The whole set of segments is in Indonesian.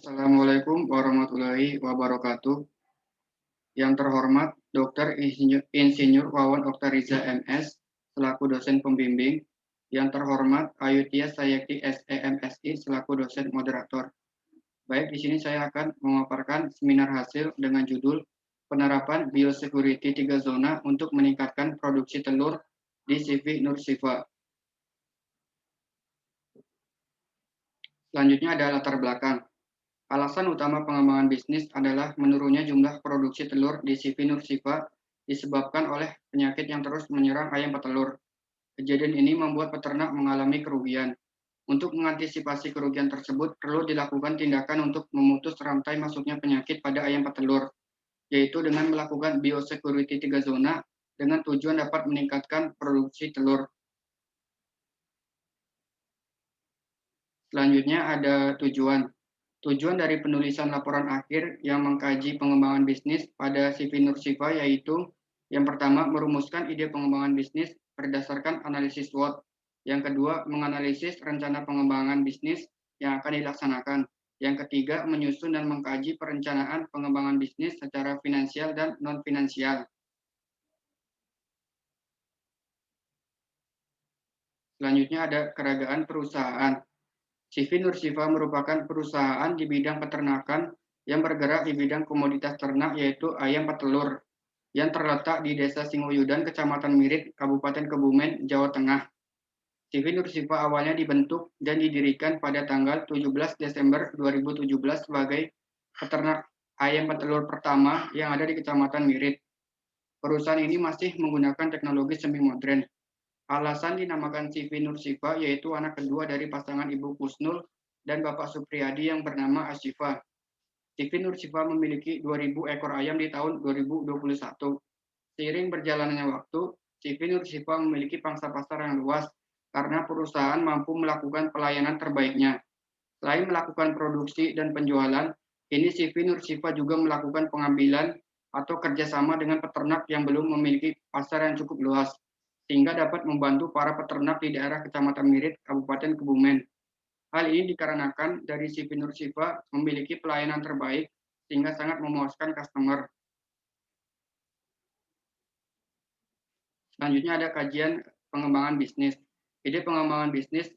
Assalamualaikum warahmatullahi wabarakatuh. Yang terhormat Dr. Insinyur Wawan Oktariza MS selaku dosen pembimbing. Yang terhormat Ayu Tias Sayekti SEMSI selaku dosen moderator. Baik, di sini saya akan memaparkan seminar hasil dengan judul Penerapan Biosecurity 3 Zona untuk Meningkatkan Produksi Telur di CV Nursifa. Selanjutnya ada latar belakang. Alasan utama pengembangan bisnis adalah menurunnya jumlah produksi telur di CV Nursifa disebabkan oleh penyakit yang terus menyerang ayam petelur. Kejadian ini membuat peternak mengalami kerugian. Untuk mengantisipasi kerugian tersebut, perlu dilakukan tindakan untuk memutus rantai masuknya penyakit pada ayam petelur, yaitu dengan melakukan biosecurity 3 zona dengan tujuan dapat meningkatkan produksi telur. Selanjutnya ada tujuan. Tujuan dari penulisan laporan akhir yang mengkaji pengembangan bisnis pada CV Nursifa yaitu yang pertama merumuskan ide pengembangan bisnis berdasarkan analisis SWOT. Yang kedua menganalisis rencana pengembangan bisnis yang akan dilaksanakan. Yang ketiga menyusun dan mengkaji perencanaan pengembangan bisnis secara finansial dan non-finansial. Selanjutnya ada keragaan perusahaan. CV Nursifa merupakan perusahaan di bidang peternakan yang bergerak di bidang komoditas ternak yaitu ayam petelur yang terletak di Desa Singuyudan, Kecamatan Mirit, Kabupaten Kebumen, Jawa Tengah. CV Nursifa awalnya dibentuk dan didirikan pada tanggal 17 Desember 2017 sebagai peternak ayam petelur pertama yang ada di Kecamatan Mirit. Perusahaan ini masih menggunakan teknologi semi modern. Alasan dinamakan CV Nursifa yaitu anak kedua dari pasangan Ibu Kusnul dan Bapak Supriyadi yang bernama Asyifa. CV Nursifa memiliki 2.000 ekor ayam di tahun 2021. Seiring berjalannya waktu, CV Nursifa memiliki pangsa pasar yang luas karena perusahaan mampu melakukan pelayanan terbaiknya. Selain melakukan produksi dan penjualan, kini CV Nursifa juga melakukan pengambilan atau kerjasama dengan peternak yang belum memiliki pasar yang cukup luas, sehingga dapat membantu para peternak di daerah Kecamatan Mirit, Kabupaten Kebumen. Hal ini dikarenakan dari CV Nursifa memiliki pelayanan terbaik sehingga sangat memuaskan customer. Selanjutnya ada kajian pengembangan bisnis. Ide pengembangan bisnis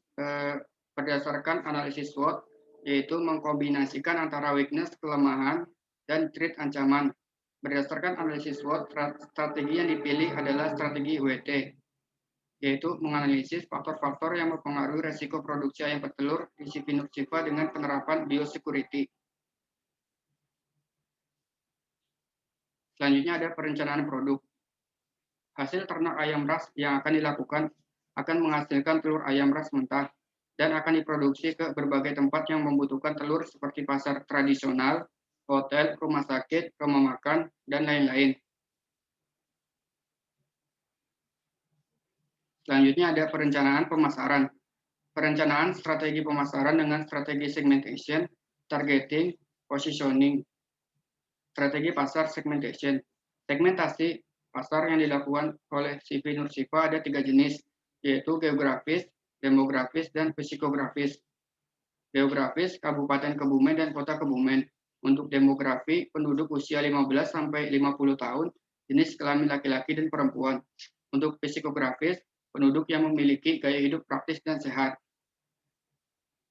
berdasarkan analisis SWOT, yaitu mengkombinasikan antara weakness, kelemahan, dan threat, ancaman. Berdasarkan analisis SWOT, strategi yang dipilih adalah strategi WT, yaitu menganalisis faktor-faktor yang mempengaruhi resiko produksi ayam petelur di CV Nursifa dengan penerapan biosecurity. Selanjutnya ada perencanaan produk. Hasil ternak ayam ras yang akan dilakukan akan menghasilkan telur ayam ras mentah dan akan diproduksi ke berbagai tempat yang membutuhkan telur seperti pasar tradisional, hotel, rumah sakit, rumah makan, dan lain-lain. Selanjutnya ada perencanaan pemasaran. Perencanaan strategi pemasaran dengan strategi segmentation, targeting, positioning. Strategi pasar segmentation. Segmentasi pasar yang dilakukan oleh CV Nursifa ada 3 jenis, yaitu geografis, demografis, dan psikografis. Geografis, Kabupaten Kebumen dan Kota Kebumen. Untuk demografi, penduduk usia 15 sampai 50 tahun, jenis kelamin laki-laki dan perempuan. Untuk psikografis, penduduk yang memiliki gaya hidup praktis dan sehat.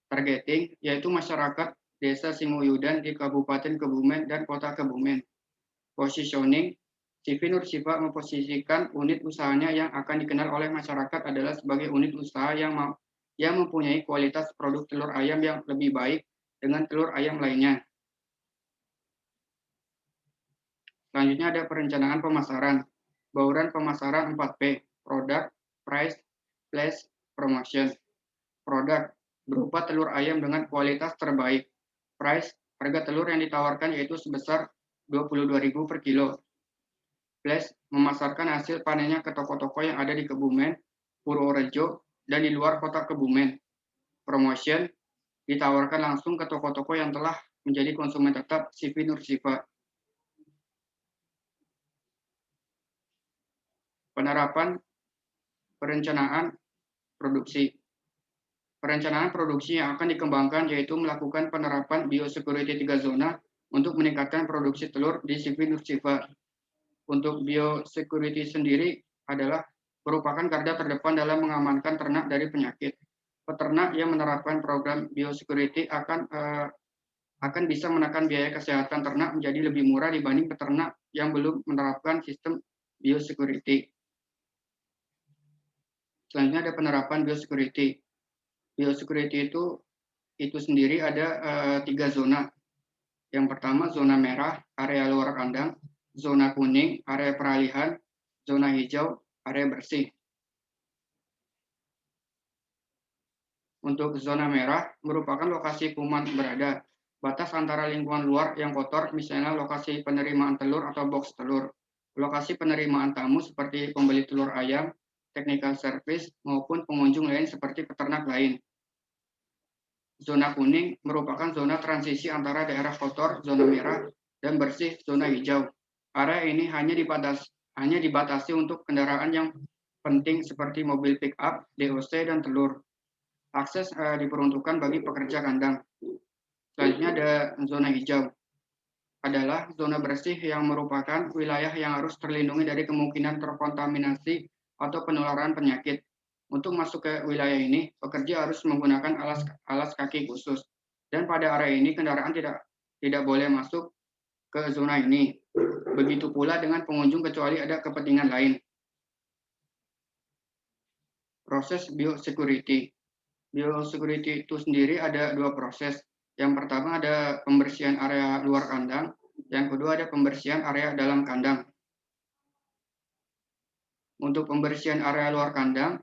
Targeting, yaitu masyarakat Desa Singuyudan di Kabupaten Kebumen dan Kota Kebumen. Positioning, CV Nursifa memposisikan unit usahanya yang akan dikenal oleh masyarakat adalah sebagai unit usaha yang mempunyai kualitas produk telur ayam yang lebih baik dengan telur ayam lainnya. Selanjutnya ada perencanaan pemasaran. Bauran pemasaran 4P, product, price, place, promotion. Produk berupa telur ayam dengan kualitas terbaik. Price, harga telur yang ditawarkan yaitu sebesar 22.000 per kilo. Place, memasarkan hasil panennya ke toko-toko yang ada di Kebumen, Purworejo, dan di luar kota Kebumen. Promotion, ditawarkan langsung ke toko-toko yang telah menjadi konsumen tetap CV Nursifa. Penerapan perencanaan produksi. Perencanaan produksi yang akan dikembangkan yaitu melakukan penerapan biosecurity 3 zona untuk meningkatkan produksi telur di Sivi Nursiva. Untuk biosecurity sendiri adalah merupakan garda terdepan dalam mengamankan ternak dari penyakit. Peternak yang menerapkan program biosecurity akan bisa menekan biaya kesehatan ternak menjadi lebih murah dibanding peternak yang belum menerapkan sistem biosecurity. Selanjutnya ada penerapan biosecurity. Biosecurity itu sendiri ada 3 zona. Yang pertama zona merah, area luar kandang, zona kuning, area peralihan, zona hijau, area bersih. Untuk zona merah merupakan lokasi kuman berada, batas antara lingkungan luar yang kotor, misalnya lokasi penerimaan telur atau box telur, lokasi penerimaan tamu seperti pembeli telur ayam, technical service, maupun pengunjung lain seperti peternak lain. Zona kuning merupakan zona transisi antara daerah kotor, zona merah, dan bersih, zona hijau. Area ini hanya dibatasi untuk kendaraan yang penting seperti mobil pick-up, DOC, dan telur. Akses diperuntukkan bagi pekerja kandang. Selanjutnya ada zona hijau. Adalah zona bersih yang merupakan wilayah yang harus terlindungi dari kemungkinan terkontaminasi atau penularan penyakit. Untuk masuk ke wilayah ini, pekerja harus menggunakan alas kaki khusus. Dan pada area ini kendaraan tidak boleh masuk ke zona ini. Begitu pula dengan pengunjung kecuali ada kepentingan lain. Proses biosecurity. Biosecurity itu sendiri ada 2 proses. Yang pertama ada pembersihan area luar kandang, yang kedua ada pembersihan area dalam kandang. Untuk pembersihan area luar kandang,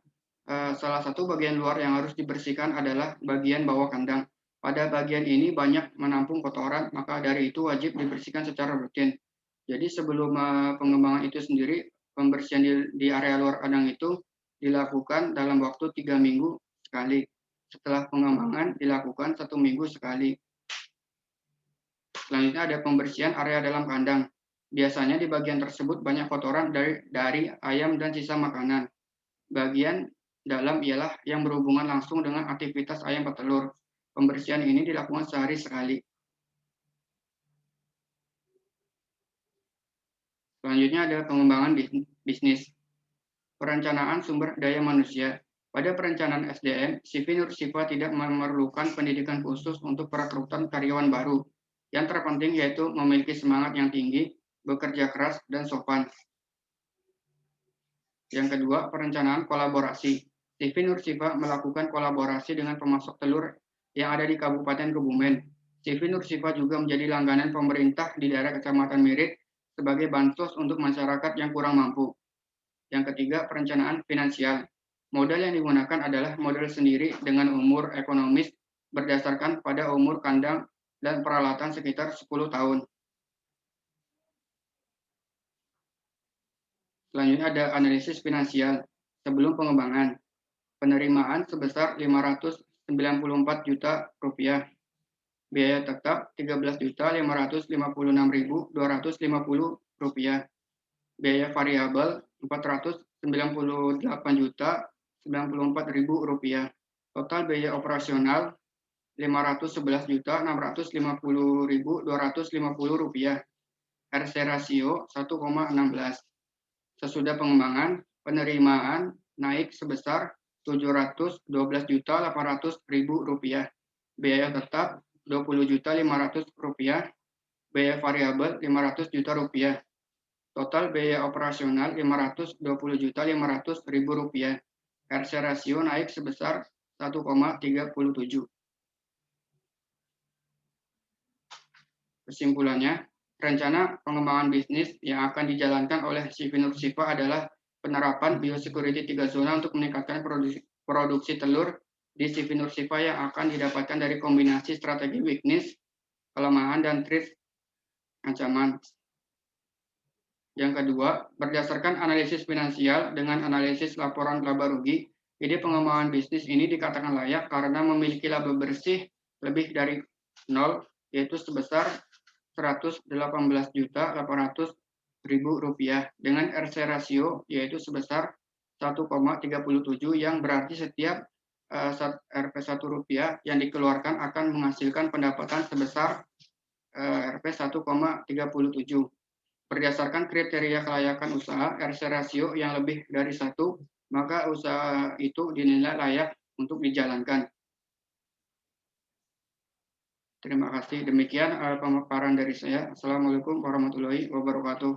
salah satu bagian luar yang harus dibersihkan adalah bagian bawah kandang. Pada bagian ini banyak menampung kotoran, maka dari itu wajib dibersihkan secara rutin. Jadi sebelum pengembangan itu sendiri, pembersihan di area luar kandang itu dilakukan dalam waktu 3 minggu sekali. Setelah pengembangan dilakukan 1 minggu sekali. Selanjutnya ada pembersihan area dalam kandang. Biasanya di bagian tersebut banyak kotoran dari ayam dan sisa makanan. Bagian dalam ialah yang berhubungan langsung dengan aktivitas ayam petelur. Pembersihan ini dilakukan sehari sekali. Selanjutnya ada pengembangan bisnis. Perencanaan sumber daya manusia. Pada perencanaan SDM, Sivi Nursiva tidak memerlukan pendidikan khusus untuk perekrutan karyawan baru. Yang terpenting yaitu memiliki semangat yang tinggi, bekerja keras, dan sopan. Yang kedua, perencanaan kolaborasi. Sivi Nursiva melakukan kolaborasi dengan pemasok telur yang ada di Kabupaten Kebumen. Sivi Nursiva juga menjadi langganan pemerintah di daerah Kecamatan Mirit sebagai bansos untuk masyarakat yang kurang mampu. Yang ketiga, perencanaan finansial. Modal yang digunakan adalah modal sendiri dengan umur ekonomis berdasarkan pada umur kandang dan peralatan sekitar 10 tahun. Selanjutnya ada analisis finansial sebelum pengembangan. Penerimaan sebesar 594 juta rupiah. Biaya tetap 13.556.250 rupiah. Biaya variabel 498 juta 94.000 rupiah. Total biaya operasional 511 juta 650.250 rupiah. RC rasio 1,16. Sesudah pengembangan, penerimaan naik sebesar 712 juta 800.000 rupiah. Biaya tetap 20 juta 500 rupiah. Biaya variabel 500 juta rupiah. Total biaya operasional 520 juta 500.000 rupiah. RC rasio naik sebesar 1,37. Kesimpulannya, rencana pengembangan bisnis yang akan dijalankan oleh Sivi Nursiva adalah penerapan biosecurity 3 zona untuk meningkatkan produksi telur di Sivi Nursiva yang akan didapatkan dari kombinasi strategi weakness, kelemahan, dan threat ancaman. Yang kedua, berdasarkan analisis finansial dengan analisis laporan laba rugi, ide pengembangan bisnis ini dikatakan layak karena memiliki laba bersih lebih dari 0, yaitu sebesar 118.800.000 rupiah dengan RC rasio yaitu sebesar 1,37 yang berarti setiap Rp1 yang dikeluarkan akan menghasilkan pendapatan sebesar Rp1,37. Berdasarkan kriteria kelayakan usaha RC rasio yang lebih dari 1, maka usaha itu dinilai layak untuk dijalankan. Terima kasih. Demikian pemaparan dari saya. Assalamualaikum warahmatullahi wabarakatuh.